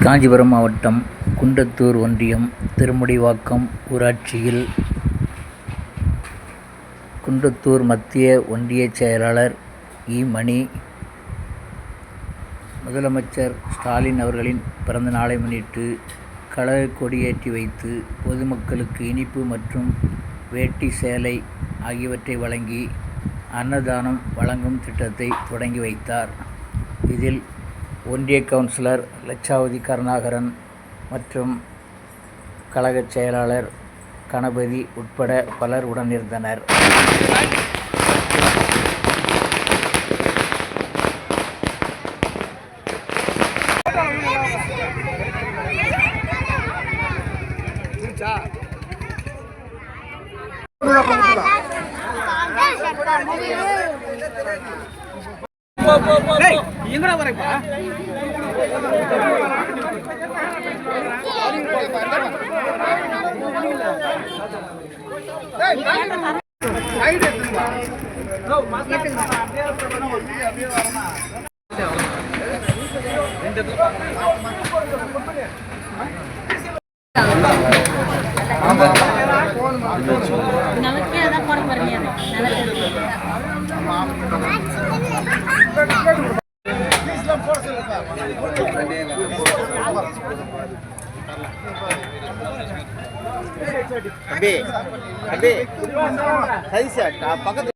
காஞ்சிபுரம் மாவட்டம் குன்றத்தூர் ஒன்றியம் திருமுடிவாக்கம் ஊராட்சியில் குன்றத்தூர் மத்திய ஒன்றிய செயலாளர் மணி முதலமைச்சர் ஸ்டாலின் அவர்களின் பிறந்த நாளை முன்னிட்டு கழக கொடியேற்றி வைத்து பொதுமக்களுக்கு இனிப்பு மற்றும் வேட்டி சேலை ஆகியவற்றை வழங்கி அன்னதானம் வழங்கும் திட்டத்தை தொடங்கி வைத்தார். இதில் ஒன்றிய கவுன்சிலர் லட்சாவதி கருணாகரன் மற்றும் கழக செயலாளர் கணபதி உட்பட பலர் உடனிருந்தனர். எங்கடா வரப்பா நமக்கே அதான் போட போறீங்க. அபே அபே சைஸா பக்கத்து